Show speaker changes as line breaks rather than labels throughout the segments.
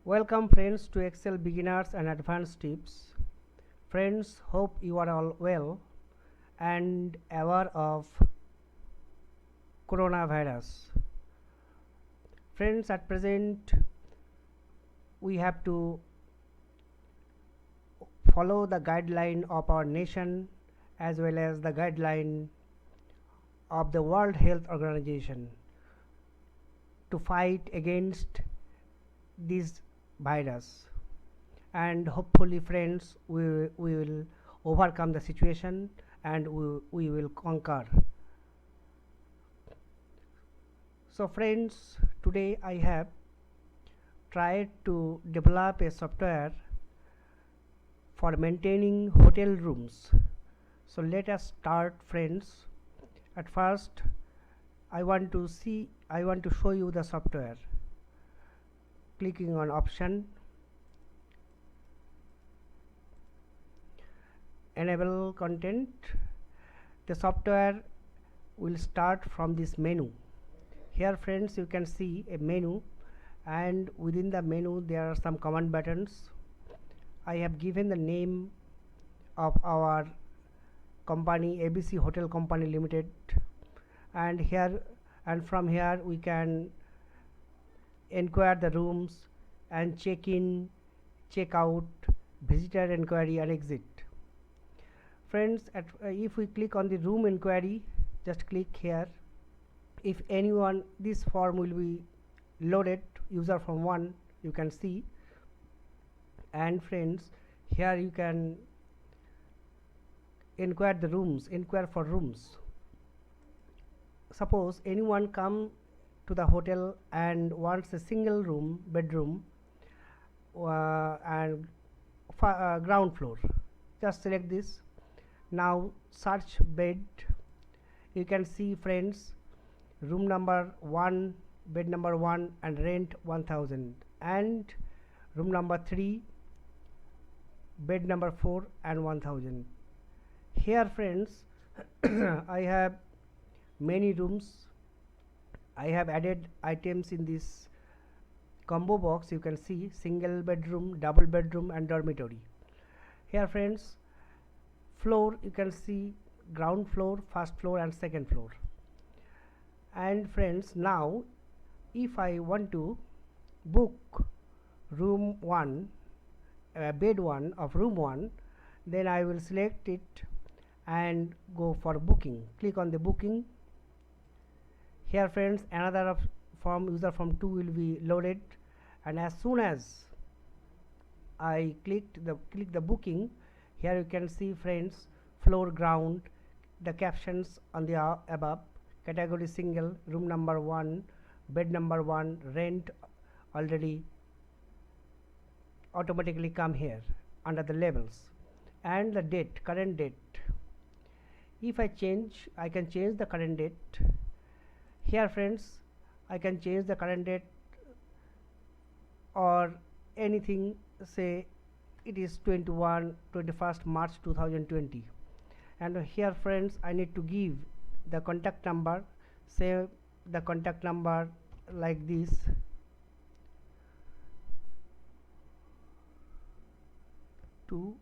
Welcome friends to Excel beginners and advanced tips. Friends, hope you are all well and aware of coronavirus. Friends, at present we have to follow the guideline of our nation as well as the guideline of the World Health Organization to fight against this virus, and hopefully friends we will overcome the situation and we will conquer. So friends, today I have tried to develop a software for maintaining hotel rooms. So let us start friends. At first I want to show you the software. Clicking on option, enable content, the software will start from this menu. Here friends, you can see a menu, and within the menu there are some command buttons. I have given the name of our company, ABC Hotel Company Limited, and from here we can enquire the rooms and check in, check out, visitor inquiry and exit. Friends, if we click on the room inquiry, just click here. If anyone, this form will be loaded, user form 1 you can see, and friends, here you can inquire the rooms, inquire for rooms. Suppose anyone come to the hotel and wants a single room, bedroom, and ground floor. Just select this. Now search bed. You can see friends, room number 1, bed number 1 and rent 1000, and room number 3, bed number 4 and 1000. Here friends, I have many rooms. I have added items in this combo box. You can see single bedroom, double bedroom and dormitory. Here friends, floor, you can see ground floor, first floor and second floor. And friends, now if I want to book room 1, bed 1 of room 1, then I will select it and go for booking. Click on the booking. Here friends, another user form 2 will be loaded, and as soon as I click the booking, here you can see friends, floor ground, the captions on the above, category single, room number 1, bed number 1, rent already automatically come here under the labels, and the date, current date. If I can change the current date. Here friends, I can change the current date or anything, say it is 21st March 2020. And here friends, I need to give the contact number, say the contact number like this, two,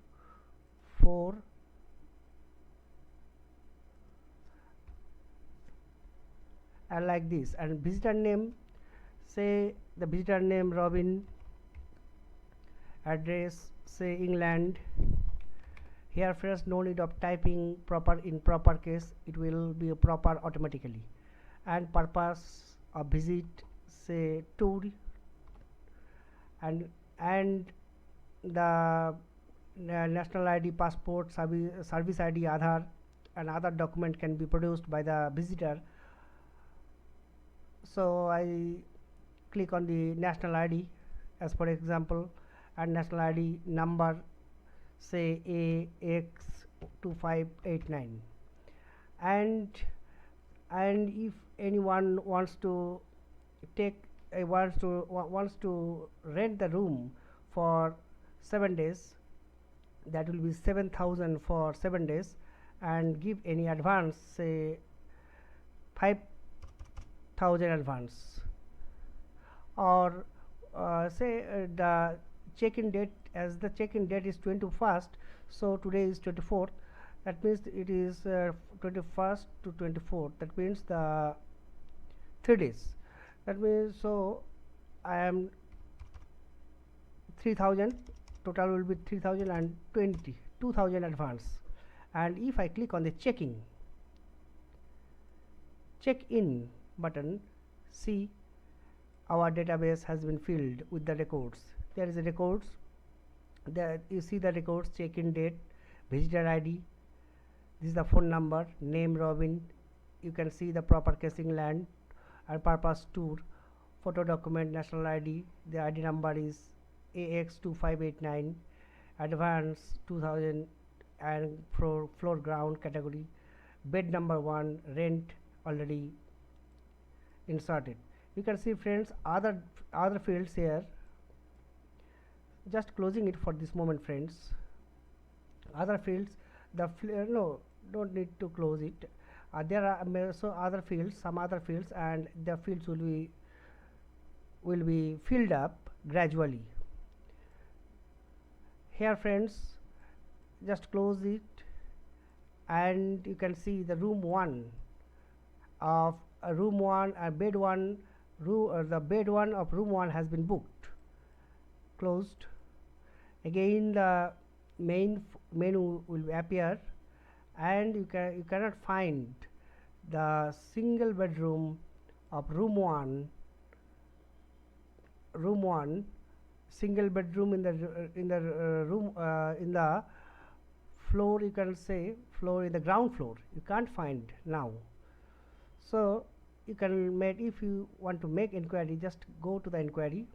four, and like this, and visitor name, say the visitor name Robin, address say England. Here first, no need of typing proper, in proper case it will be proper automatically, and purpose of visit, say tour, and the national ID, passport, service ID, Aadhaar and other document can be produced by the visitor. So I click on the national ID as for example, and national ID number, say AX2589, and if anyone wants to wants to rent the room for 7 days, that will be 7,000 for 7 days, and give any advance, say 5,000 advance, or the check-in date, as the check-in date is 21st, so today is 24th. That means it is 21st to 24th. That means the 3 days. That means, so I am 3000, total will be 3020, 2000 advance. And if I click on the check-in button, see our database has been filled with the records. There is a records, there you see the records: check-in date, visitor ID, this is the phone number, name Robin, you can see the proper casing land and purpose tour, photo document, national ID, the ID number is AX2589, advance 2000, and floor ground category, bed number 1, rent already inserted. You can see, friends, other fields here. Just closing it for this moment, friends. Other fields, no, don't need to close it. There are some other fields, and the fields will be filled up gradually. Here, friends, just close it, and you can see the room 1 of room 1 and bed 1. The bed 1 of room 1 has been booked. Closed. Again, the main menu will appear, and you cannot find the single bedroom of room 1. Single bedroom in the room in the floor. You can say floor in the ground floor. You can't find now. So you can make, if you want to make inquiry, just go to the inquiry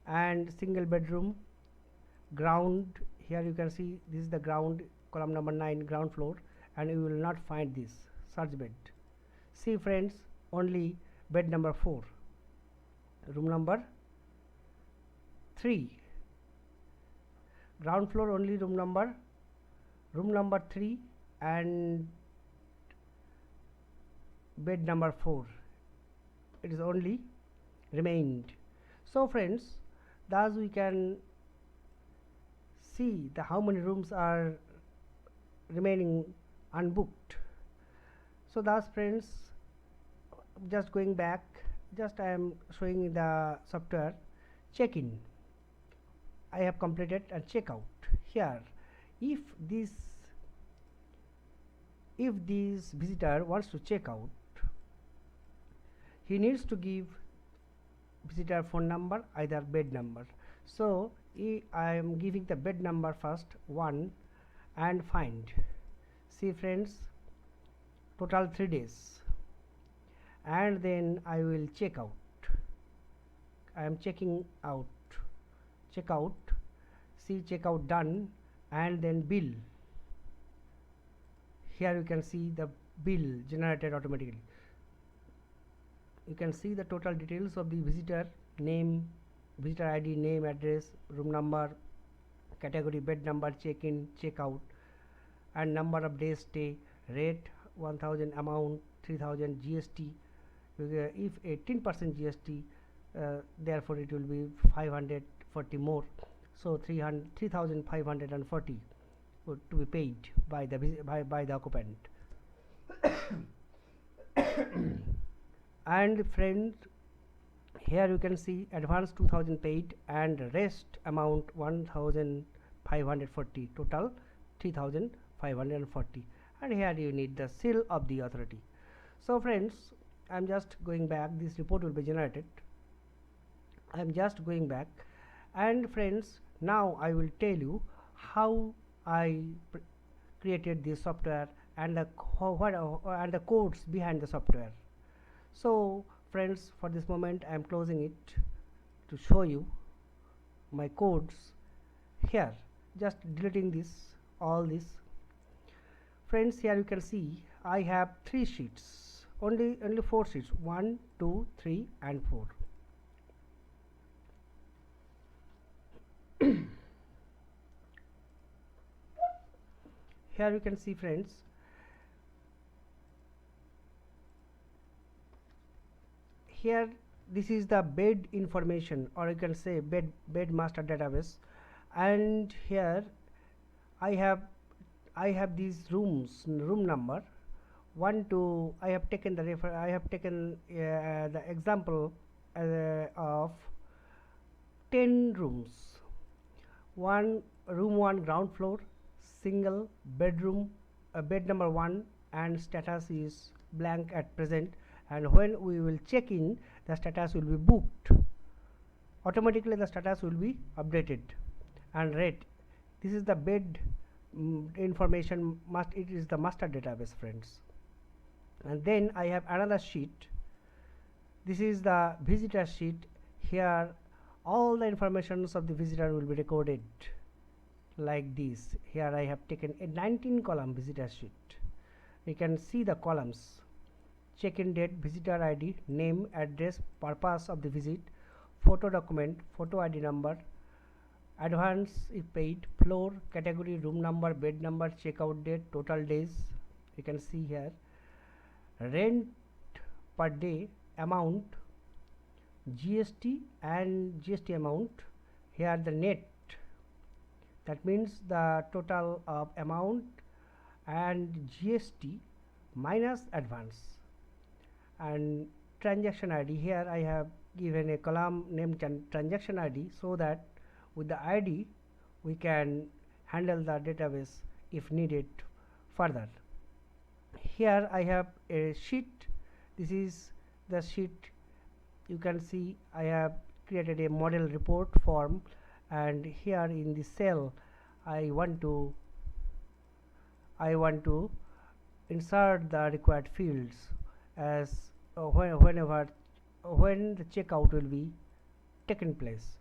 and single bedroom ground. Here you can see this is the ground, column number 9, ground floor, and you will not find this search bed. See, friends, only bed number 4, room number 3, ground floor, only room number 3 and bed number 4, it is only remained. So, friends, thus we can see the how many rooms are remaining unbooked. So thus, friends, just going back, just I am showing the software check-in. I have completed and check out. Here, if this visitor wants to check out, he needs to give visitor phone number, either bed number. So I am giving the bed number first, 1, and find. See, friends, total 3 days, and then I will check out. I am checking out. Check out. See, checkout done, and then bill. Here you can see the bill generated automatically. You can see the total details of the visitor: name, visitor ID, name, address, room number, category, bed number, check-in, check-out, and number of days stay, rate 1000, amount 3000, GST. If 18% GST, therefore it will be 540 more. So 3540 to be paid by the occupant. And friends, here you can see advance 2000 paid and rest amount 1540, total 3540, and here you need the seal of the authority. So friends, I am just going back. This report will be generated. I am just going back, and friends, now I will tell you how I created this software and the codes behind the software. So friends, for this moment I am closing it to show you my codes. Here, just deleting all this. Friends, here you can see I have 3 sheets, only 4 sheets, 1, 2, 3 and 4. Here you can see, friends, here this is the bed information, or you can say bed master database. And here I have these room number 1 to, I have taken the example of 10 rooms. Room 1 ground floor, single bedroom, bed number 1, and status is blank at present. And when we will check in, the status will be booked. Automatically the status will be updated and read. This is the bed information. It is the master database, friends. And then I have another sheet. This is the visitor sheet. Here all the informations of the visitor will be recorded like this. Here I have taken a 19 column visitor sheet. You can see the columns: check-in date, visitor ID, name, address, purpose of the visit, photo document, photo ID number, advance if paid, floor, category, room number, bed number, checkout date, total days. You can see here rent per day, amount, GST and GST amount. Here the net, that means the total of amount and GST minus advance. And transaction ID, here I have given a column named transaction ID, so that with the ID we can handle the database if needed further. Here I have a sheet. This is the sheet. You can see I have created a model report form, and here in the cell I want to insert the required fields as when the checkout will be taken place.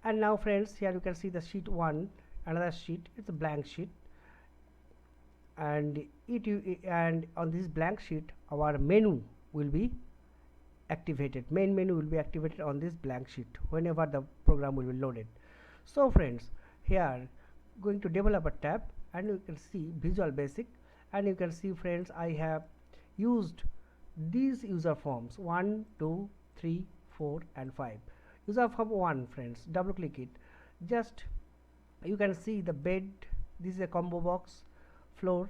And now friends, here you can see the sheet 1, another sheet. It's a blank sheet, and and on this blank sheet our menu will be activated. Main menu will be activated on this blank sheet whenever the program will be loaded. So friends, here going to developer tab, and you can see Visual Basic, and you can see friends, I have used these user forms 1, 2, 3, 4 and 5. User form 1, friends, double click it. Just you can see the bed, this is a combo box, floor,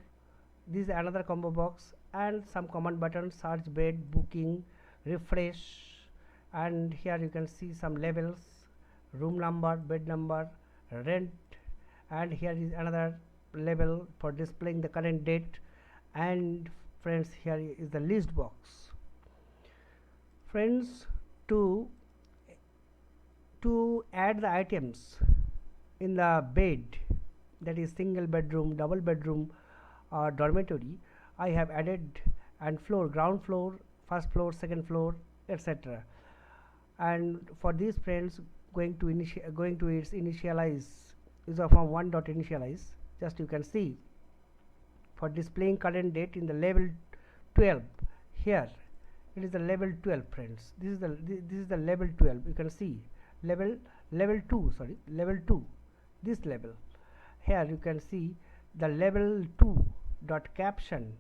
this is another combo box, and some command buttons: search, bed, booking, refresh. And here you can see some labels: room number, bed number, rent, and here is another label for displaying the current date. And friends, here is the list box. Friends, to add the items in the bed, that is single bedroom, double bedroom, or dormitory, I have added, and floor, ground floor, first floor, second floor, etc. And for these, friends, going to its initialize, user form 1.initialize. Just you can see for displaying current date in the level 12. Here it is the level 12, friends. This is the level 12. You can see level 2, sorry, level 2, this level. Here you can see the level 2 dot caption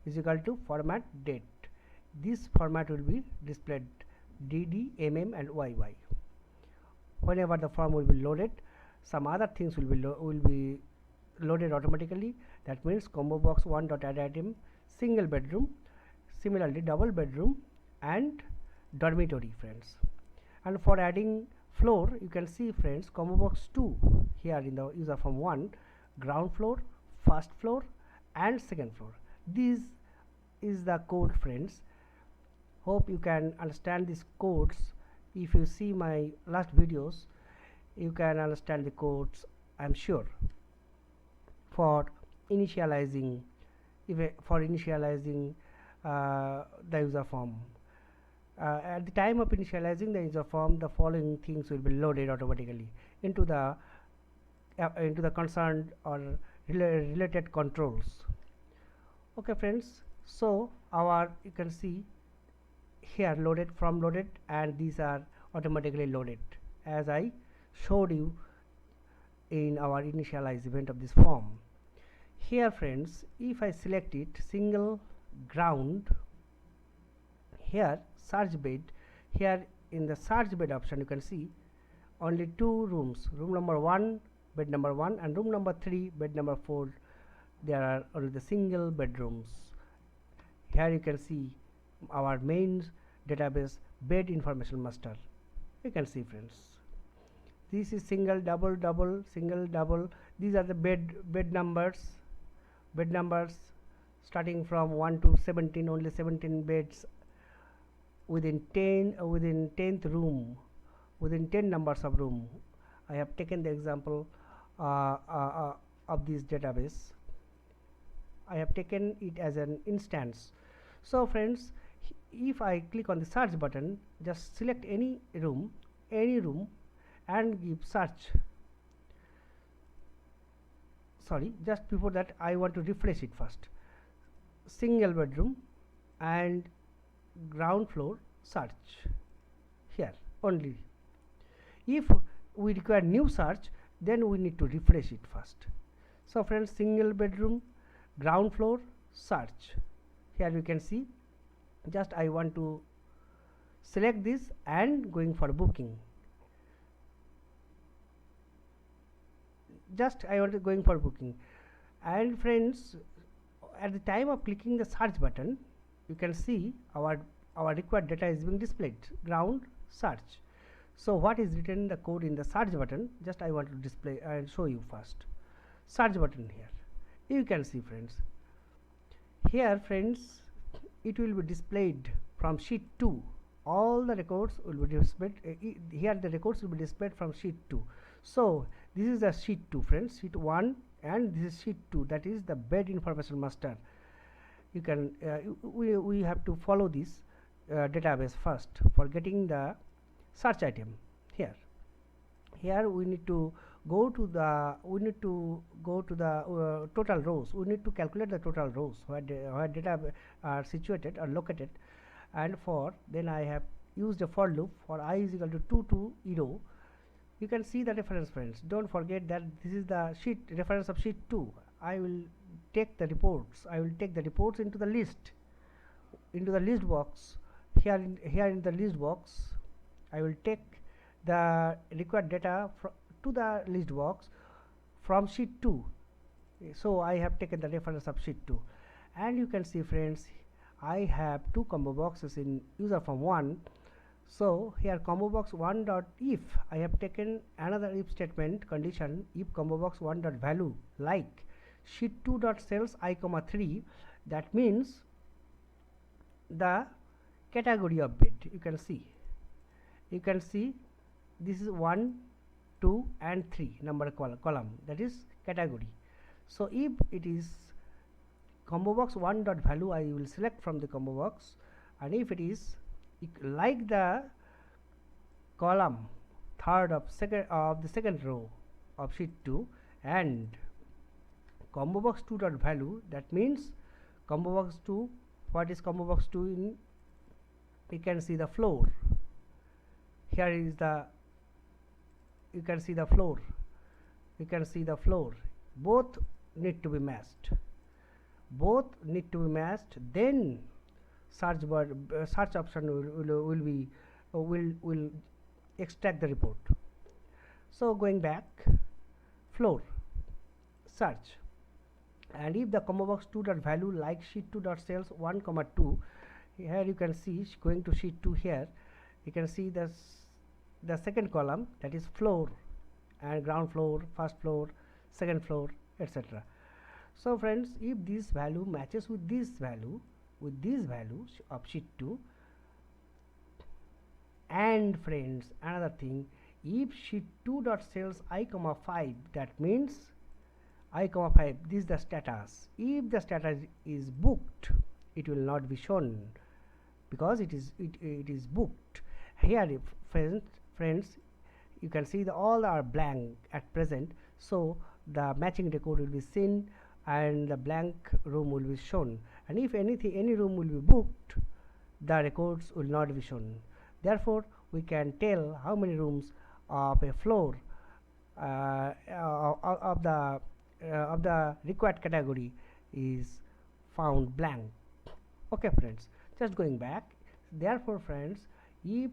is equal to format date. This format will be displayed DD, MM and YY. Whenever the form will be loaded, some other things will be loaded automatically. That means combo box 1 dot add item, single bedroom, similarly double bedroom and dormitory, friends. And for adding floor, you can see, friends, combo box 2 here in the user form 1, ground floor, first floor and second floor. This is the code, friends. Hope you can understand these codes. If you see my last videos, you can understand the codes, I'm sure, for initializing the user form. At the time of initializing the user form, the following things will be loaded automatically into the concerned or related controls. Okay, friends, so you can see here loaded, from loaded, and these are automatically loaded as I showed you in our initialize event of this form. Here, friends, if I select it, single ground, Here search bed, here in the search bed option you can see only two rooms, room number 1 bed number 1 and room number 3 bed number 4. There are only the single bedrooms. Here you can see our main database bed information master. You can see friends, this is single, double, double, single, double. These are the bed numbers starting from 1 to 17. Only 17 beds within 10th room, within 10 numbers of room. I have taken the example of this database. I have taken it as an instance. So friends, if I click on the search button, just select any room and give search. Sorry, just before that I want to refresh it first. Single bedroom and ground floor search here only. If we require new search, then we need to refresh it first. So friends, single bedroom, ground floor search. Here you can see, just I want to select this and going for booking. Just I want to going for booking. And friends, at the time of clicking the search button, you can see our required data is being displayed, ground search. So what is written the code in the search button, just I want to display and show you first. Search button here, you can see friends, here friends, it will be displayed from sheet 2. All the records will be displayed here. The records will be displayed from sheet 2. So this is the sheet 2 friends, sheet 1 and this is sheet 2, that is the bed information master. You can we have to follow this database first for getting the search item. Here we need to go to the total rows. We need to calculate the total rows where data are situated or located, and for then I have used a for loop for I is equal to 2 to 0. You can see the reference friends. Don't forget that this is the sheet reference of sheet 2. I will take the reports. I will take the reports into the list, box. Here in the list box, I will take the required data to the list box from sheet 2. So I have taken the reference of sheet 2, and you can see friends, I have two combo boxes in user form 1. So here combo box 1 dot if, I have taken another if statement condition, if combo box 1 dot value like sheet 2 dot cells I comma 3, that means the category of bed. You can see this is 1, 2 and 3 number column, that is category. So if it is combo box 1 dot value, I will select from the combo box, and if it is like the column third of the second row of sheet 2 and combo box 2 dot value, that means combo box 2, what is combo box 2 in, you can see the floor. Here is the, you can see the floor, both need to be matched, then search option will extract the report. So going back, floor search, and if the combo box 2 dot value like sheet 2 dot cells 1 comma 2, here you can see going to sheet 2, here you can see the second column, that is floor and ground floor, first floor, second floor, etc. So friends, if this value matches with this value of sheet 2, and friends, another thing, if sheet 2 dot cells I comma 5, that means I comma 5, this is the status. If the status is booked, it will not be shown because it is booked. Here if friends, you can see all are blank at present, so the matching record will be seen and the blank room will be shown, and if any room will be booked, the records will not be shown. Therefore we can tell how many rooms of a floor of the required category is found blank. Okay friends, just going back, Therefore friends, if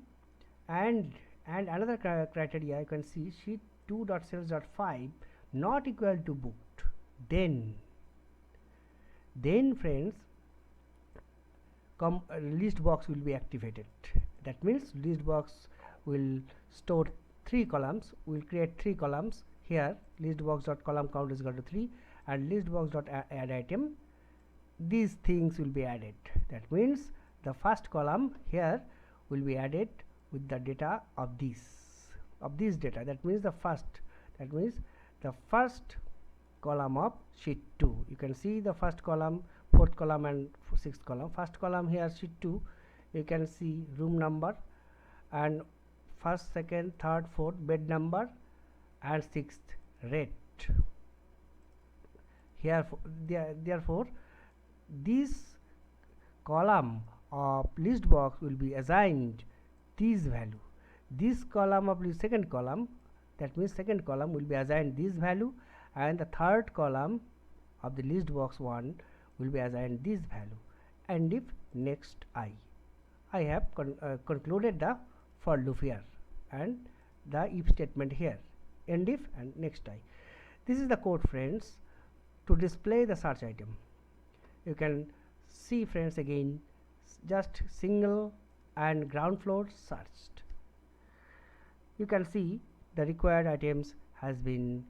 and another criteria, you can see sheet 2.sales.5 not equal to booked, then friends, list box will be activated. That means list box will store 3 columns, will create 3 columns here. List box dot column count is equal to 3 and list box dot add item, these things will be added. That means the first column here will be added with the data of this data. That means the first column of sheet 2. You can see the first column, fourth column and sixth column. First column here sheet 2, you can see room number and first, second, third, fourth, bed number and sixth rate. Here therefore this column of list box will be assigned this value. This column of the second column, that means second column will be assigned this value, and the third column of the list box 1 will be assigned this value. And if next I have concluded the for loop here and the if statement here, end if and next I. This is the code friends to display the search item. You can see friends again, just single and ground floor searched. You can see the required items has been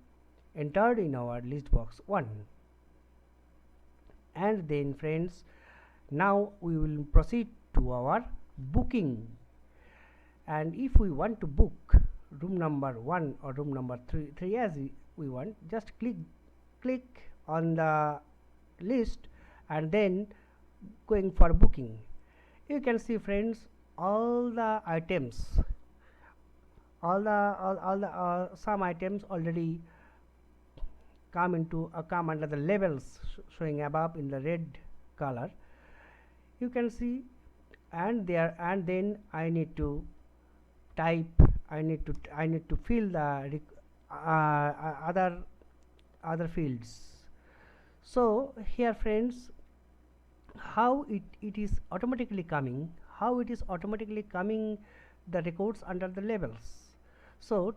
entered in our list box 1. And then friends, now we will proceed to our booking. And if we want to book room number 1 or room number 3 as we want, just click on the list and then going for booking. You can see friends, all the items, some items already come under the labels showing above in the red color. You can see, and then I need to type, I need to fill the other fields. So here friends, how it is automatically coming, the records under the labels. So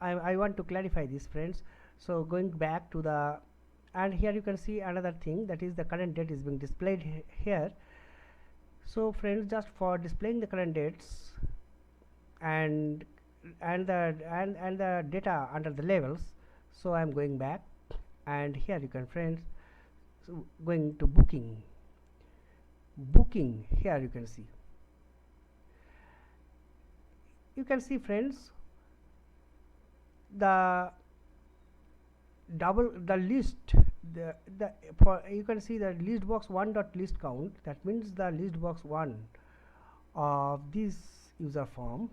I want to clarify this friends. So going back to the, and here you can see another thing, that is the current date is being displayed here. So friends, just for displaying the current dates and the data under the labels, so I am going back, and here you can friends, so going to booking, here you can see friends, the list, you can see the list box 1 dot list count. That means the list box 1 of this user form,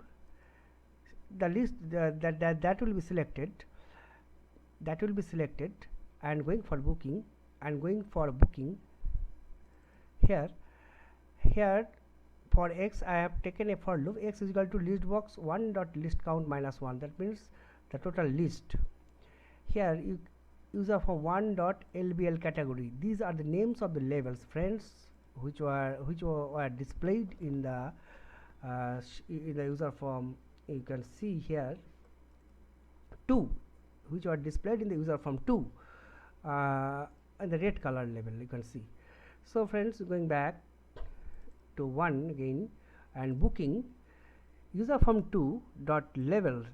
the list that will be selected, and going for booking, here for x I have taken a for loop. X is equal to list box 1 dot list count minus 1. That means the total list. Here user for 1 dot lbl category. These are the names of the labels friends, which were displayed in the user form. You can see here 2, which were displayed in the user form 2 and the red color label you can see. So friends, going back to 1 again and booking, user form 2 dot label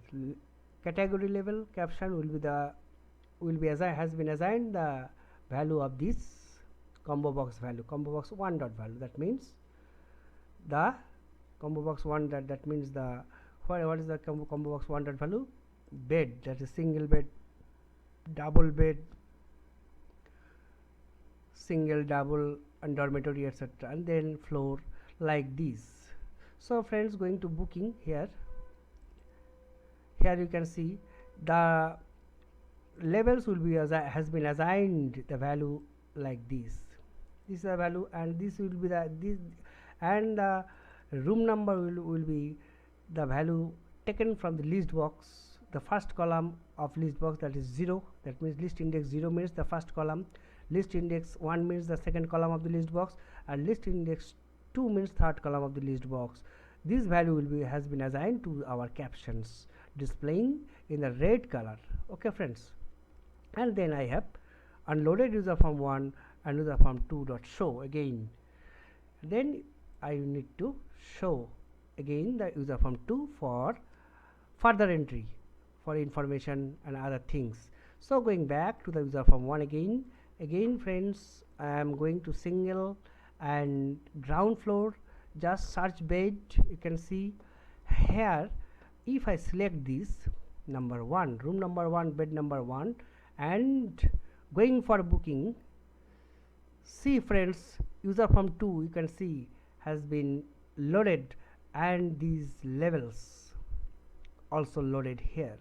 category label caption has been assigned the value of this combo box value, combo box 1 dot value. That means the combo box 1 that means the what is the combo box 1 dot value? Bed, that is single bed, double bed, single, double and dormitory, etc., and then floor, like this. So friends, going to booking, here you can see the labels will be has been assigned the value like this. This is the value, and this will be and the room number will be the value taken from the list box, the first column of list box, that is 0. That means list index 0 means the first column, list index 1 means the second column of the list box, and list index 2 means third column of the list box. This value will be has been assigned to our captions, displaying in the red color. Okay friends, and then I have unloaded user form 1 and user form 2 dot show again. Then I need to show again the user form 2 for further entry, for information and other things. So going back to the user form 1 again friends, I am going to single and ground floor, just search bed. You can see here, if I select this number 1, room number 1, bed number 1, and going for booking, see friends, user form 2 you can see has been loaded, and these levels also loaded here,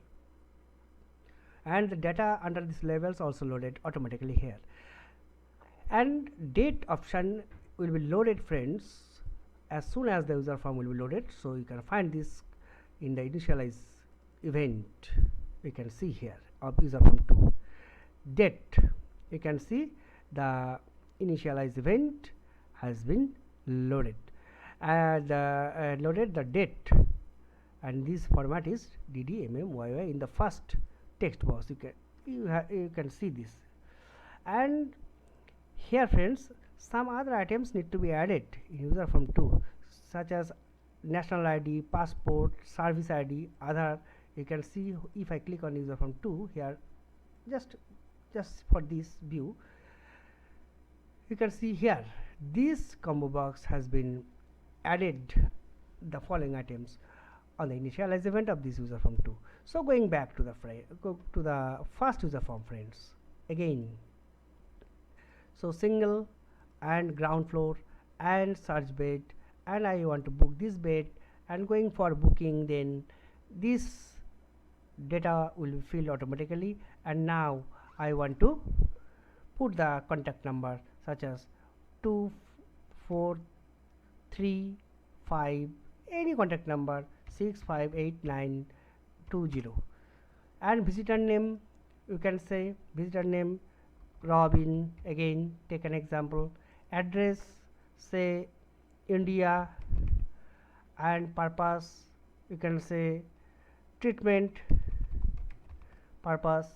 and the data under these levels also loaded automatically here, and date option will be loaded friends as soon as the user form will be loaded. So you can find this in the initialize event. You can see here of user form 2 date. You can see the initialize event has been loaded, and loaded the date, and this format is ddmmyy in the first text box. You can see this, and here friends, some other items need to be added in user form 2, such as national ID, passport, service ID, other. You can see if I click on user form 2 here, just for this view, you can see here this combo box has been added the following items on the initialize event of this user form 2. So going back to the first user form friends again, so single and ground floor and search bed, and I want to book this bed, and going for booking, then this data will be filled automatically, and now I want to put the contact number such as 2435, any contact number 658920, and visitor name, you can say visitor name Robin. Again, take an example. Address, say India, and purpose, you can say treatment purpose,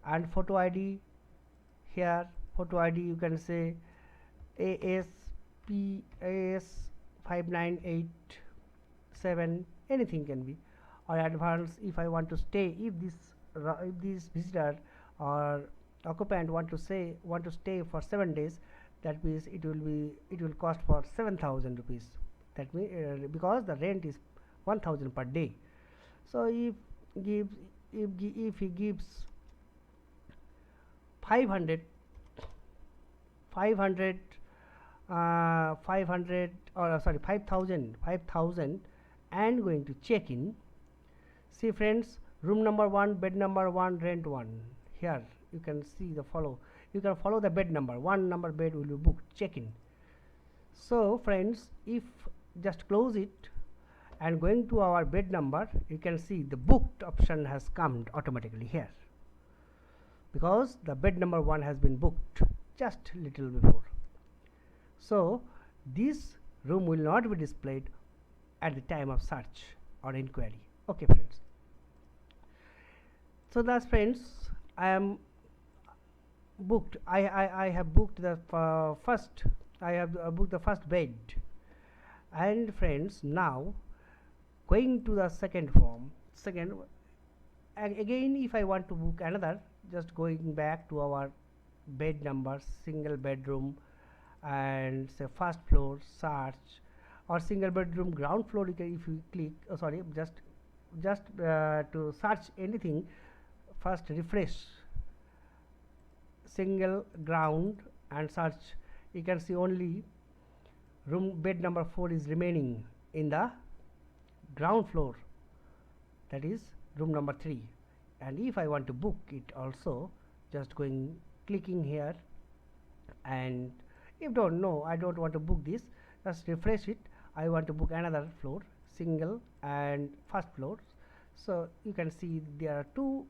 and photo ID, here photo ID you can say AS5987, anything can be, or advance. If I want to stay, if this visitor or occupant want to stay for 7 days, that means it will cost for 7,000 rupees. That means because the rent is 1,000 per day. So if he gives 500 or sorry 5,000 and going to check in. See friends, room number 1, bed number 1, rent 1. Here you can see the follow. You can follow the bed number. 1 number bed will be booked. Check in. So friends, if just close it and going to our bed number, you can see the booked option has come automatically here, because the bed number 1 has been booked just little before. So this room will not be displayed at the time of search or inquiry. Okay friends, so that's friends, I am booked. I have booked the first. I have booked the first bed, and friends, now going to the second form. Again, if I want to book another, just going back to our bed number, single bedroom, and say first floor search, or single bedroom ground floor. You can, if you click, just to search anything, first refresh single ground and search. You can see only room bed number 4 is remaining in the ground floor, that is room number 3. And if I want to book it also, just clicking here, and if I don't want to book this, just refresh it. I want to book another floor, single and first floor. So you can see there are two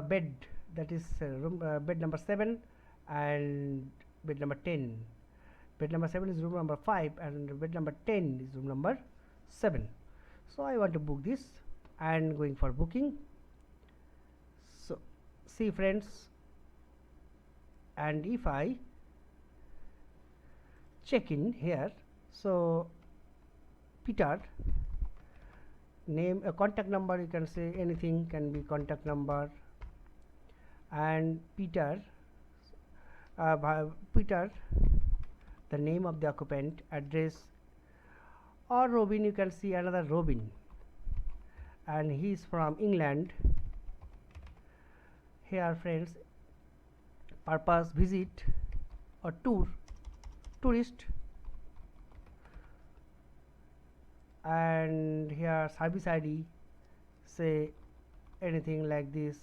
bed, that is bed number 7 and bed number 10. bed number 7 is room number 5 and bed number 10 is room number 7. So I want to book this and going for booking. So see friends, and if I check in here, so Peter, name, a contact number, you can say anything, can be contact number, and Peter, the name of the occupant, address, or Robin, you can see another Robin, and he is from England. Here friends, purpose, visit or tourist, and here service ID, say anything like this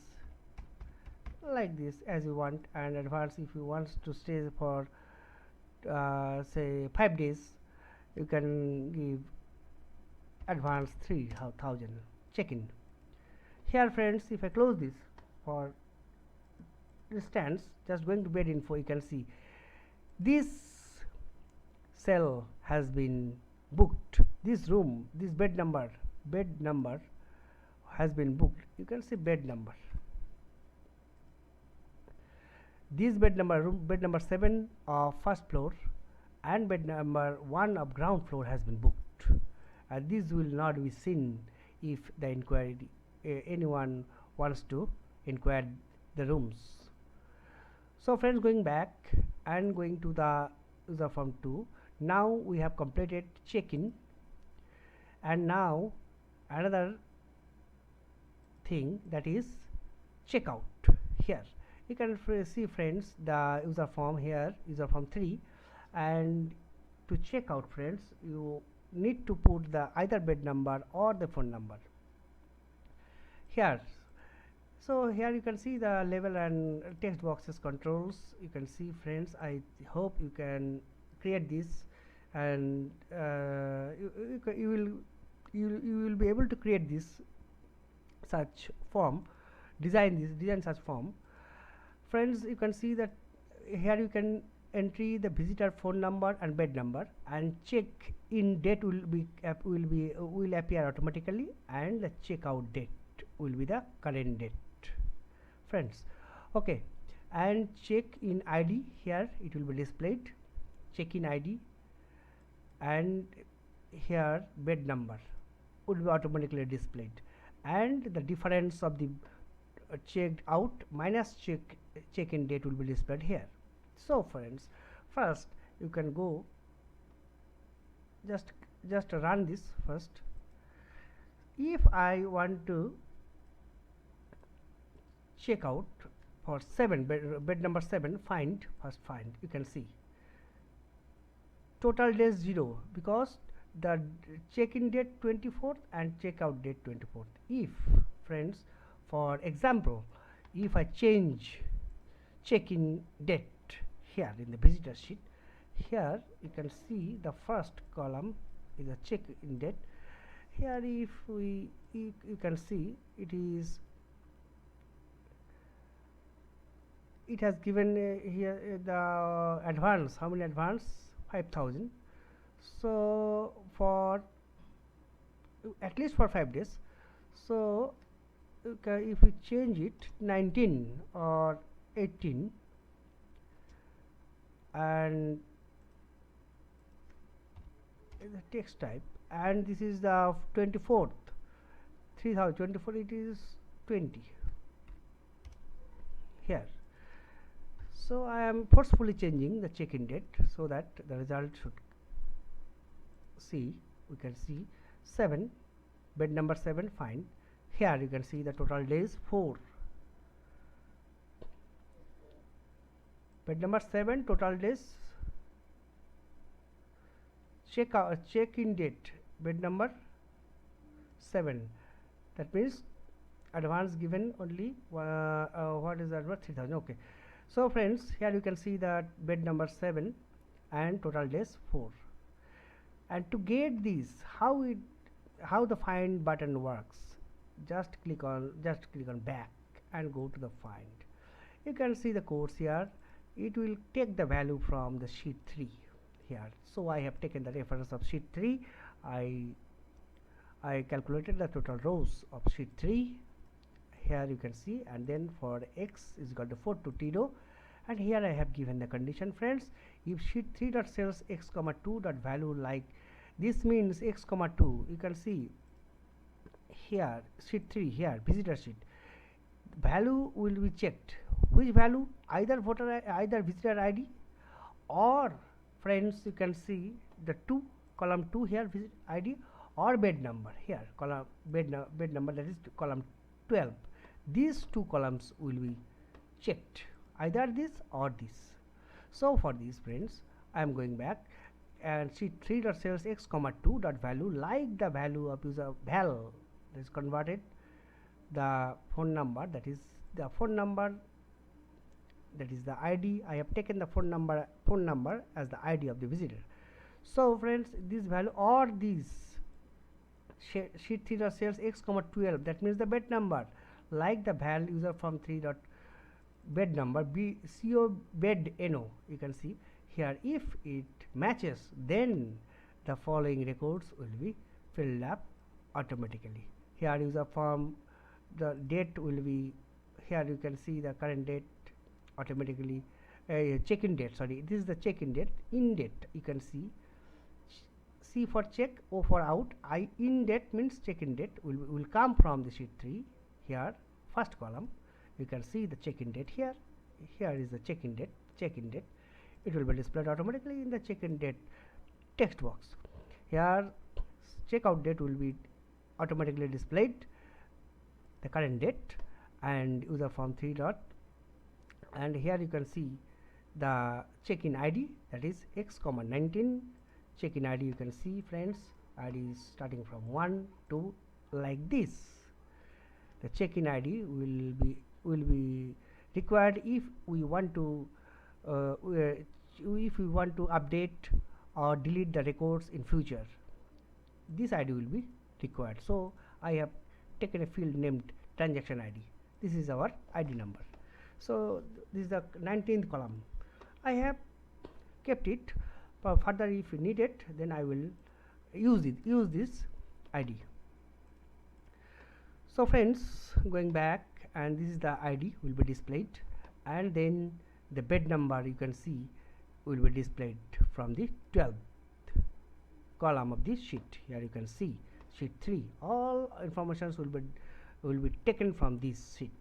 as you want, and advance if you want to stay for say 5 days, you can give advance 3,000 check-in. Here friends, if I close this, for instance just going to bed info, you can see this cell has been booked, this room, this bed number has been booked. You can see bed number, this bed number, room bed number 7 of first floor and bed number 1 of ground floor has been booked, and this will not be seen if the inquiry anyone wants to inquire the rooms. So friends, going back and going to the user form 2, now we have completed check-in, and now another thing, that is checkout. Here you can see friends the user form, here user form 3, and to check out friends you need to put the either bed number or the phone number here. So here you can see the label and text boxes controls. You can see friends, I hope you can create this, and you will be able to create this such form, design such form. Friends, you can see that here you can entry the visitor phone number and bed number, and check in date will appear automatically, and the checkout date will be the current date friends. Okay, and check in ID, here it will be displayed check in ID, and here bed number would be automatically displayed, and the difference of the checked out minus check-in date will be displayed here. So friends, first you can go just run this first. If I want to check out for 7 bed number 7, find, you can see total days 0 because the check-in date 24th and checkout date 24th. If friends, for example, if I change check-in date here in the visitor sheet, here you can see the first column is a check-in date. Here if you can see it has given here the advance, how many advance, 5,000. so for at least for 5 days. So if we change it 19 or 18 and the text type, and this is the 24th, 3024, it is 20 here. So I am forcefully changing the check-in date so that the result should see, we can see 7 bed number 7 find. Here you can see the total days 4, bed number 7 total days, check-in date bed number 7, that means advance given only what is the advance, 3,000. okay. So friends, here you can see that bed number 7 and total days 4. And to get this, how the find button works, just click on back and go to the find. You can see the codes here. It will take the value from the sheet 3 here. So I have taken the reference of sheet 3. I calculated the total rows of sheet 3. Here you can see, and then for x is equal to 4 to 0, and here I have given the condition, friends. If sheet 3 dot cells x comma 2 dot value like this, means x comma 2, you can see here sheet 3, here visitor sheet, value will be checked. Which value? Either either visitor ID, or friends you can see the column 2 here, visit ID, or bed number here, column bed number, that is column 12. These two columns will be checked, either this or this. So for these, friends, I am going back, and sheet 3 dot cells x comma 2 dot value like the value of user val, that is converted the phone number, that is the phone number, that is the ID. I have taken the phone number as the ID of the visitor. So friends, this value or this sheet 3 dot cells x comma 12, that means the bed number, like the val user from 3 dot bed number b co bed no, you can see here. If it matches, then the following records will be filled up automatically. Here user from, the date will be, here you can see the current date automatically, check-in date, sorry, this is the check-in date. In date you can see C for check, O for out, I in date means check-in date will come from the sheet 3. Here first column you can see the check-in date. Here is the check-in date. It will be displayed automatically in the check-in date text box. Here checkout date will be automatically displayed, the current date, and user from 3 dot, and here you can see the check-in ID, that is x comma 19. Check-in ID, you can see, friends, ID is starting from 1 to like this. The check-in ID will be required if we want to update or delete the records in future. This ID will be required. So I have taken a field named transaction ID. This is our ID number. So this is the 19th column. I have kept it. Further, if you need it, then I will use this ID. So friends, going back, and this is the ID will be displayed, and then the bed number you can see will be displayed from the 12th column of this sheet. Here you can see sheet 3. All informations will be taken from this sheet,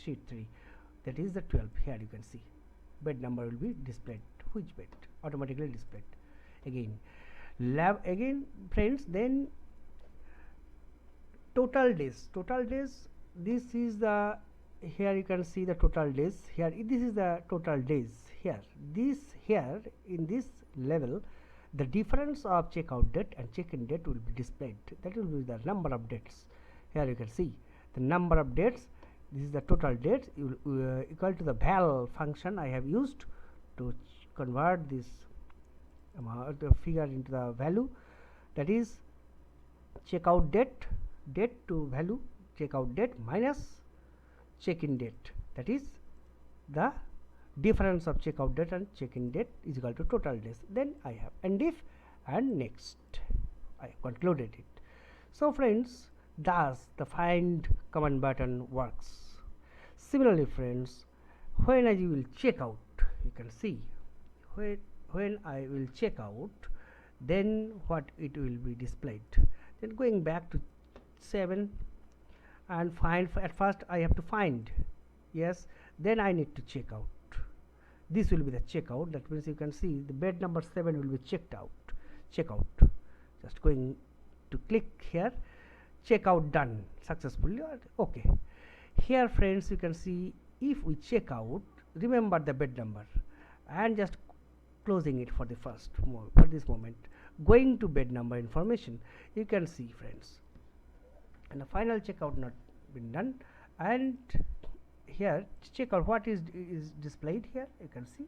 sheet 3. That is the 12. Here you can see bed number will be displayed. Which bed? Automatically displayed. Again, friends, then total days. This is the, here you can see the total days. Here this is the total days. Here in this level, the difference of checkout date and check-in date will be displayed. That will be the number of dates. Here you can see the number of dates. This is the total dates equal to the val function I have used to convert this the figure into the value, that is checkout date to value, checkout date minus check-in date, that is the difference of checkout date and check-in date is equal to total days. Then I have end if and next. I concluded it. So friends, thus the find command button works. Similarly, friends, when I will check out, you can see when I will check out, then what it will be displayed. Then going back to 7 and find, at first I have to find, yes, then I need to check out. This will be the checkout. That means you can see the bed number 7 will be checkout. Just going to click here, checkout done successfully. Okay. Here friends, you can see if we check out, remember the bed number and just closing it for the for this moment, going to bed number information, you can see, friends, and the final checkout not been done, and here checkout what is displayed. Here you can see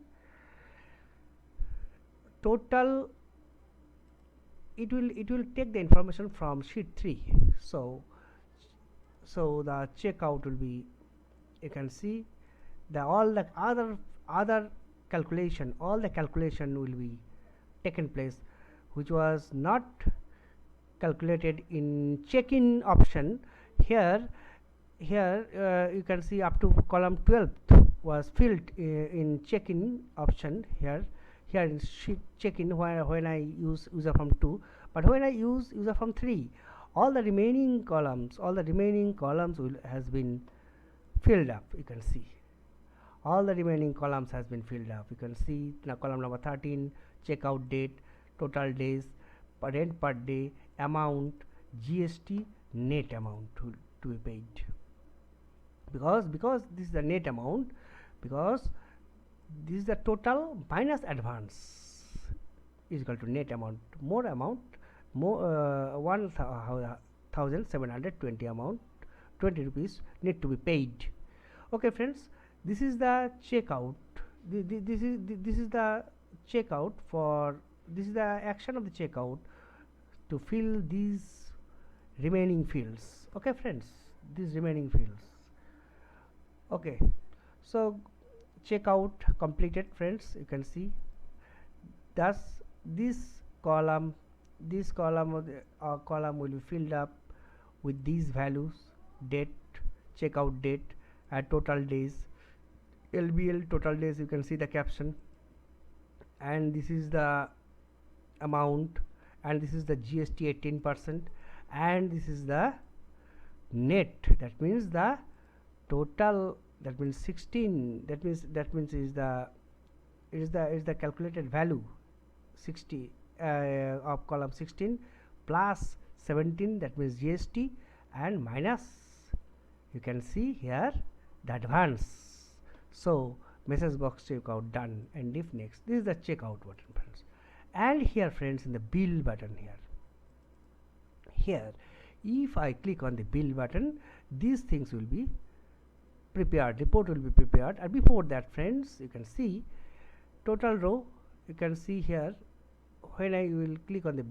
total. It will take the information from sheet 3. So the checkout will be, you can see the all the other calculation, all the calculation will be taken place, which was not calculated in check-in option. Here you can see up to column 12 was filled in check-in option. Here in check-in when I use user form 2, but when I use user form 3, all the remaining columns has been filled up. You can see all the remaining columns has been filled up. You can see now column number 13, checkout date, total days, rent per day, amount, GST, net amount to be paid. Because this is the net amount, because this is the total minus advance is equal to net amount. More 1720 amount, 20 rupees need to be paid. Okay friends, this is the checkout. This is the checkout for this is the action of the checkout to fill these remaining fields. Okay friends, these remaining fields. Okay, so checkout completed friends. You can see thus this column of the column will be filled up with these values: date, checkout date, and total days, LBL total days. You can see the caption, and this is the amount, and this is the GST 18%, and this is the net, that means the total, that means 16, that means is the calculated value 60 of column 16 plus 17, that means GST, and minus, you can see here, the advance. So message box checkout done, and if next, this is the checkout button friends. And here friends, in the bill button, here if I click on the bill button, these things will be prepared, report will be prepared. And before that friends, you can see total row. You can see here, when I will click on the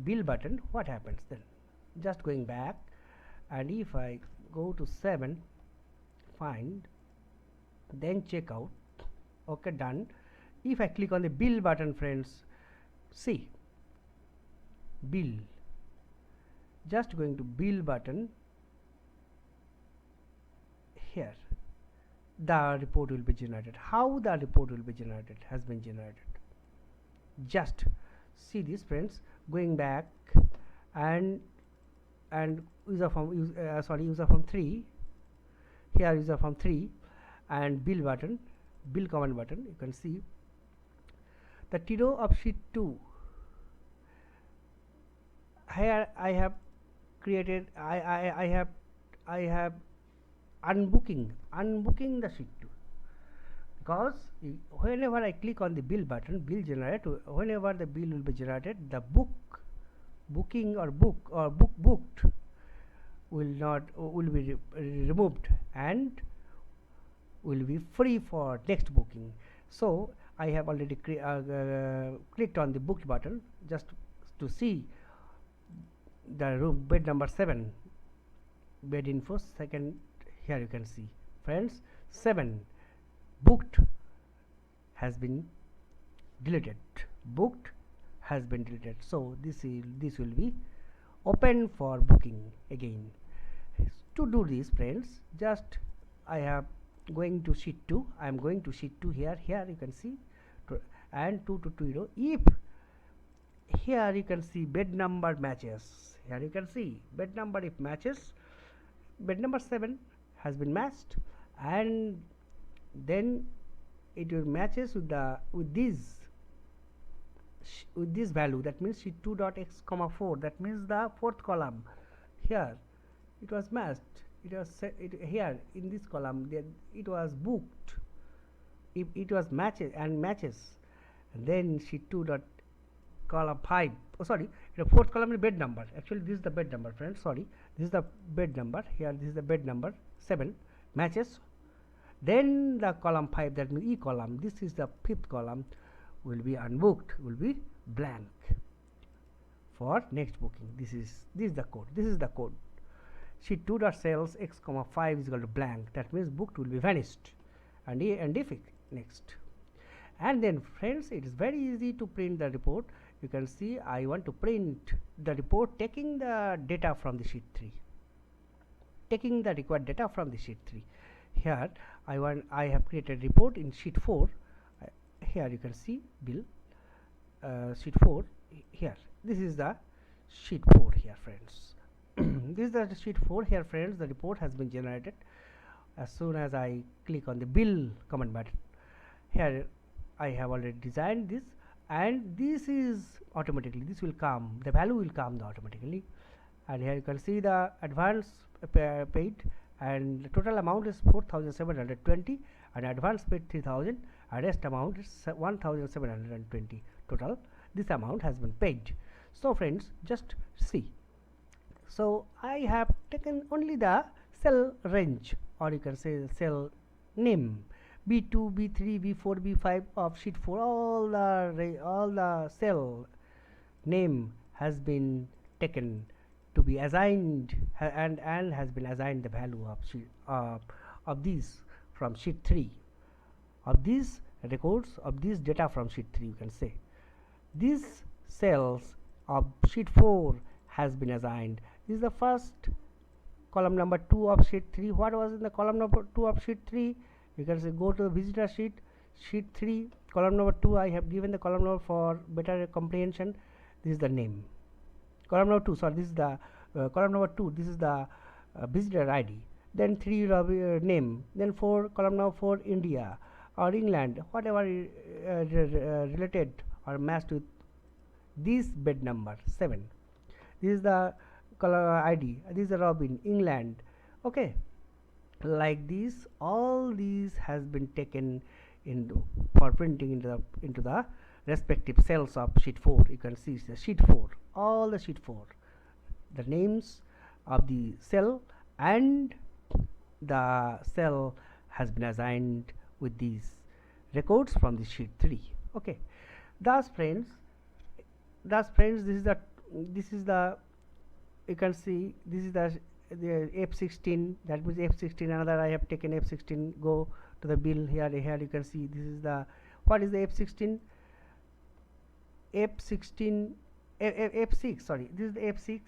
bill button, what happens then? Just going back, and if I go to 7, find, then checkout, okay, done. If I click on the bill button friends, see bill, just going to bill button, here the report will be generated. How the report will be generated has been generated. Just see this friends, going back, and user form user form 3, here user form 3, and bill button, bill command button. You can see the row of sheet 2. Here I have created, I have unbooking the sheet 2, because whenever I click on the bill button, bill generate, whenever the bill will be generated, the booking or booked will be removed and will be free for next booking. So I have already clicked on the booked button just to see the room bed number 7, bed info second. Here you can see friends, 7 booked has been deleted, booked has been deleted. So this will be open for booking again. To do this friends, just I have going to sheet 2, I am going to sheet 2 here you can see, and 2 to 2 if here you can see bed number matches, here you can see bed number if matches, bed number 7 has been matched, and then it will matches with this value, that means sheet 2 dot x comma 4, that means the fourth column. Here it was matched, it was here in this column it was booked, if it was matches, and then sheet 2 dot column 5, the fourth column is bed number. Actually this is the bed number friends, this is the bed number. Here this is the bed number 7 matches, then the column 5, that means E column, this is the fifth column, will be unbooked, will be blank for next booking. This is the code. Sheet 2 dot cells x comma 5 is equal to blank, that means booked will be vanished, and if next. And then friends, it is very easy to print the report. You can see I want to print the report taking the data from the sheet 3, taking the required data from the sheet 3. Here I have created report in sheet 4. Here you can see bill, sheet 4 here. This is the sheet 4 here, friends. This is the sheet 4 here, friends. The report has been generated as soon as I click on the bill command button. Here I have already designed this, and this is automatically, this will come, the value will come automatically. And here you can see the advance paid, and the total amount is 4,720, and advance paid 3,000, and rest amount is 1,720 total. This amount has been paid. So friends, just see. So I have taken only the cell range, or you can say the cell name, B2, B3, B4, B5 of sheet 4. All the cell name has been taken to be assigned, and has been assigned the value of sheet of these from sheet 3, of these records, of these data from sheet 3. You can say these cells of sheet 4 has been assigned. This is the first column number 2 of sheet 3. What was in the column number 2 of sheet 3? You can say go to the visitor sheet, sheet 3, column number 2. I have given the column number for better comprehension. This is the name. Column number 2, sorry, this is the column number 2. This is the visitor ID. Then 3 name. Then 4, column number 4, India or England, whatever related or matched with this bed number 7. This is the color ID. This is the Robin, England. Okay, like this, all these has been taken for printing into the respective cells of sheet 4. You can see the sheet 4, all the sheet 4, the names of the cell, and the cell has been assigned with these records from the sheet 3. Okay, thus friends, this is the you can see this is the F16. That means F16, another I have taken F16. Go to the bill here. Here you can see this is the, what is the F16? F6, sorry, this is the F6,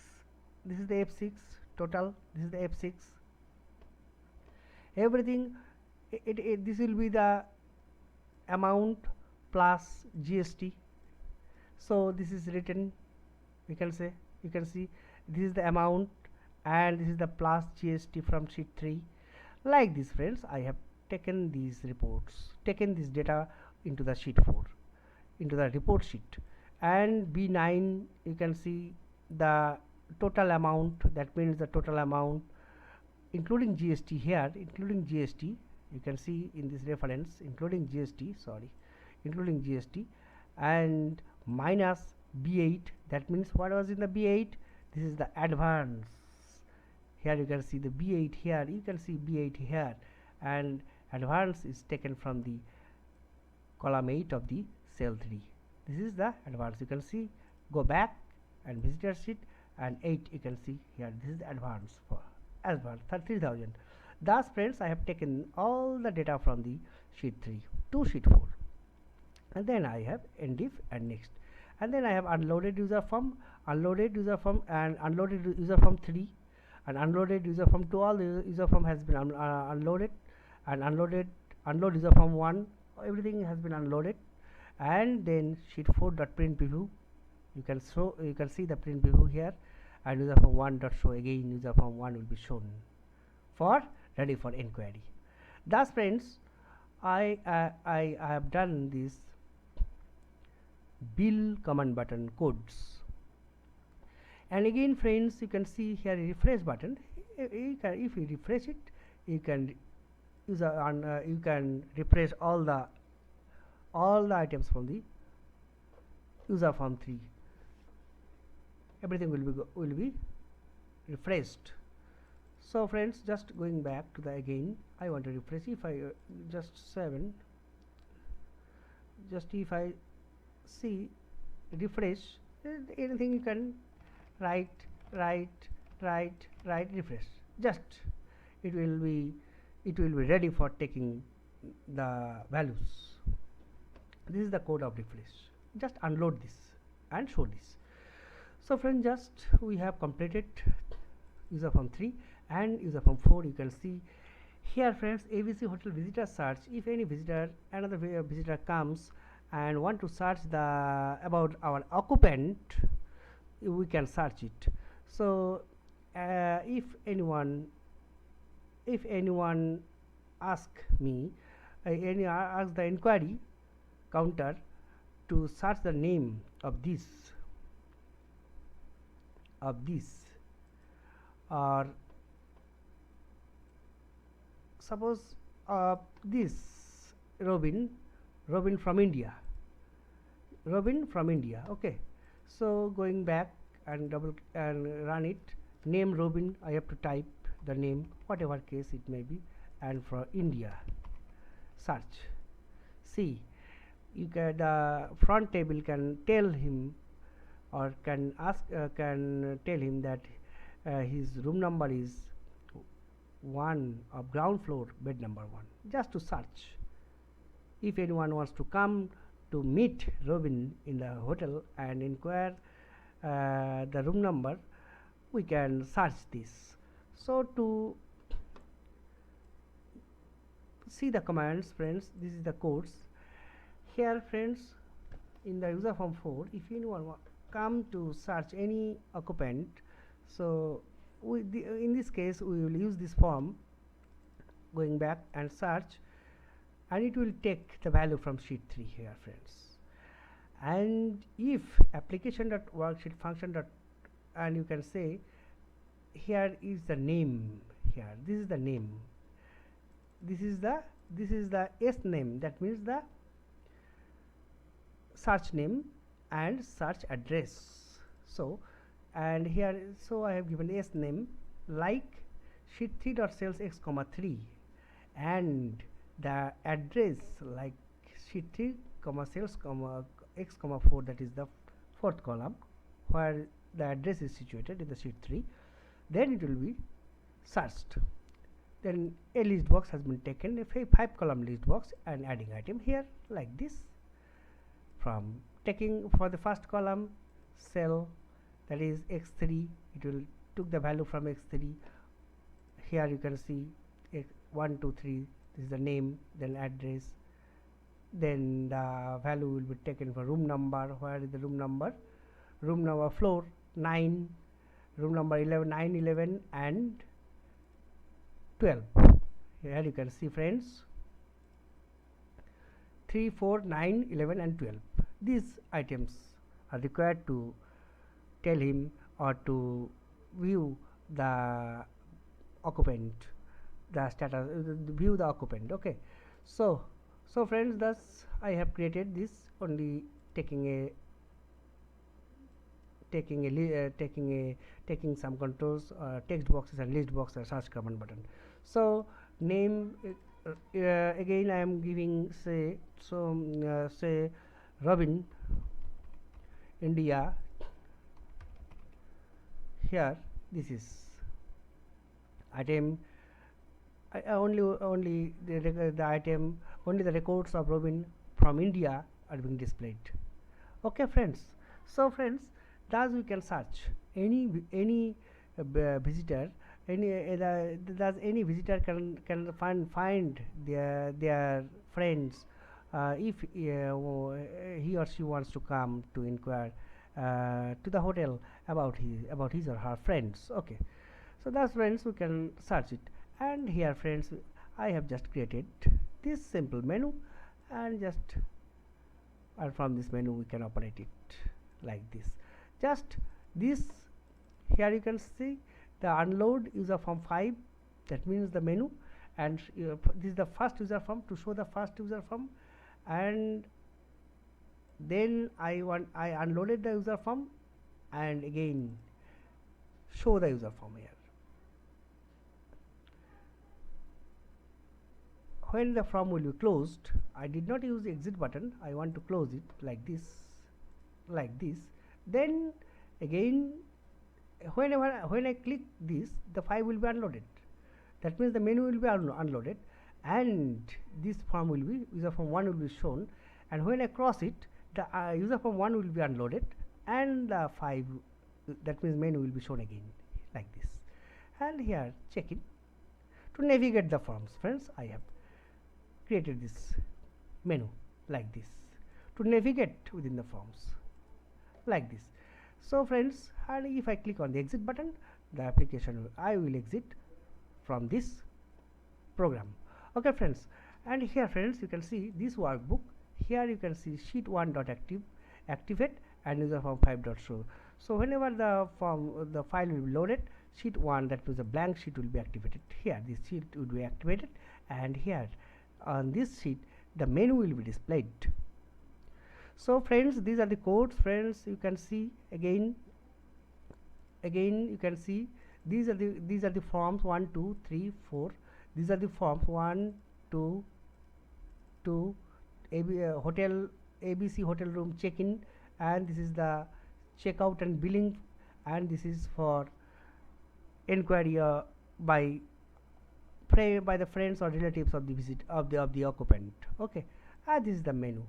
this is the F6 total, this is the F6, everything. This will be the amount plus GST. So this is written, we can say, you can see this is the amount and this is the plus GST from sheet 3. Like this friends, I have taken these reports, taken this data into the sheet 4, into the report sheet. And B9, you can see the total amount, that means the total amount including GST here, including GST, you can see in this reference, including GST, sorry, including GST, and minus B8, that means what was in the B8? This is the advance. Here you can see the B8 here, you can see B8 here, and advance is taken from the column 8 of the cell 3. This is the advance. You can see, go back and visitor sheet, and 8 you can see here, this is the advance for advance 30,000. Thus friends, I have taken all the data from the sheet 3 to sheet 4, and then I have endif and next, and then I have unloaded user form, unloaded user form, and unloaded user form 3, and unloaded user form 2. All the user form has been unloaded, and unload user form 1, everything has been unloaded. And then sheet 4 dot print preview, you can see the print preview here, and user form 1 dot show, again user form 1 will be shown for ready for inquiry. Thus friends, I have done this bill command button codes. And again friends, you can see here a refresh button. If you refresh it, you can you can refresh all the items from the user form 3. Everything will be refreshed. So friends, just going back to the, again I want to refresh. If I just 7, just if I see refresh, anything you can write, refresh, just it will be ready for taking the values. This is the code of refresh. Just unload this and show this. So friends, just we have completed user form 3 and user form 4. You can see here friends, ABC hotel visitor search. If any visitor, another visitor comes and want to search the about our occupant, we can search it. So if anyone ask me, ask the inquiry counter to search the name of this or suppose this Robin from India, okay. So going back and run it, name Robin, I have to type the name, whatever case it may be, and for India search. See, you can the front table can tell him or can tell him that his room number is 1 of ground floor, bed number 1, just to search. If anyone wants to come to meet Robin in the hotel and inquire the room number, we can search this. So to see the commands, friends, this is the codes here friends. In the user form 4, if anyone come to search any occupant, so in this case we will use this form, going back and search, and it will take the value from sheet 3 here friends. And if application.worksheet function dot, and you can say here is the name, here this is the name, this is the S name, that means the search name and search address. So and here, so I have given S name like sheet 3 dot cells x comma 3, and the address like sheet 3 comma cells comma x comma 4, that is the 4th column where the address is situated in the sheet 3. Then it will be searched. Then a list box has been taken, a 5 column list box, and adding item here like this. From taking for the first column cell, that is x3, it will took the value from x3. Here you can see 1 2 3, this is the name, then address, then the value will be taken for room number. Where is the room number? Room number floor 9, room number 11, 9 11 and 12. Here you can see friends, 3 4 9 11 and 12. These items are required to tell him or to view the occupant, the status, view the occupant. Okay, so friends, thus I have created this, only taking some controls, text boxes and list box and search command button. So name, again I am giving say Robin India. Here this is item, only the item, only the records of Robin from India are being displayed. Okay friends, so friends, thus we can search any visitor, thus any visitor can find their friends if he or she wants to come to inquire to the hotel about his or her friends. Okay, so thus friends, we can search it. And here friends, I have just created this simple menu, and from this menu we can operate it like this. Just this, here you can see the unload user form 5, that means the menu, and this is the first user form, to show the first user form. And then I unloaded the user form and again show the user form here. When the form will be closed, I did not use the exit button, I want to close it like this. Then again, when I click this, the file will be unloaded, that means the menu will be unloaded, and this form will be, user form 1 will be shown, and when I cross it, the user form 1 will be unloaded and the 5, that means menu, will be shown again like this. And here check in. To navigate the forms, friends, I have created this menu like this to navigate within the forms like this. So friends, and if I click on the exit button, the application, I will exit from this program. Okay friends, and here friends, you can see this workbook. Here you can see sheet 1 dot activate and user form 5 dot show. So whenever the file will be loaded, sheet 1, that means a blank sheet, will be activated. Here this sheet will be activated, and here on this sheet the menu will be displayed. So friends, these are the codes. Friends, you can see again you can see these are the forms 1 2 3 4. These are the forms 1 2 2 hotel ABC hotel room check-in, and this is the checkout and billing, and this is for inquiry by the friends or relatives of the visit of the occupant. Okay, and this is the menu.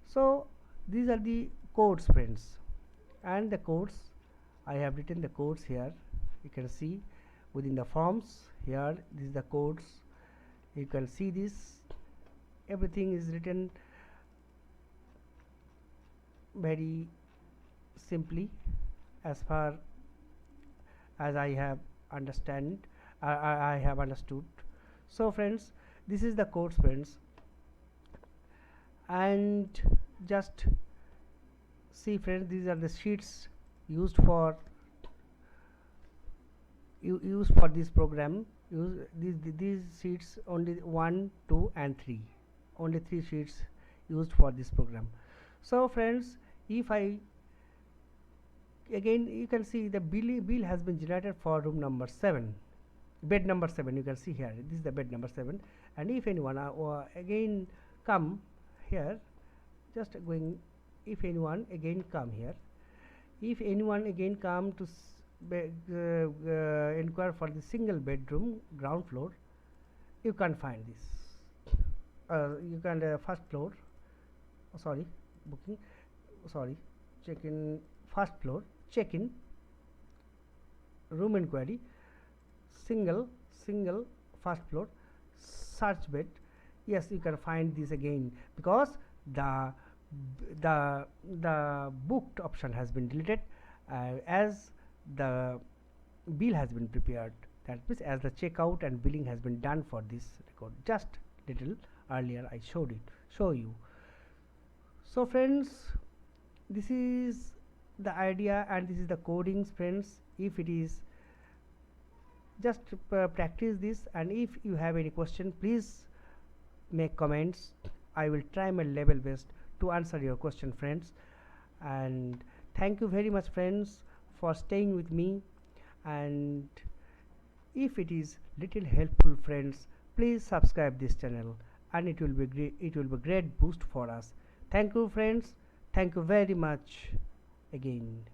So these are the codes, friends, and the codes, I have written the codes here. You can see within the forms here, this is the codes. You can see this, everything is written very simply as far as I have I have understood. So friends, this is the codes, friends, and just see friends, these are the sheets used for this program. These sheets, only 1 2 and 3, only 3 sheets used for this program. So friends, if I again, you can see the bill has been generated for room number 7, bed number 7. You can see here, this is the bed number 7, and if anyone again come here, just going, if anyone again come here, if anyone again come to inquire for the single bedroom ground floor, you can find this. You can first floor, sorry, booking, sorry, check in, first floor, check in, room inquiry, single first floor, search bed. Yes, you can find this again, because the booked option has been deleted as the bill has been prepared. That means as the checkout and billing has been done for this record. Just little earlier I show you. So friends, this is the idea and this is the codings, friends. If it is, just practice this, and if you have any question, please make comments. I will try my level best to answer your question, friends. And thank you very much, friends, for staying with me. And if it is little helpful, friends, please subscribe this channel, and it will be great boost for us. Thank you, friends. Thank you very much again.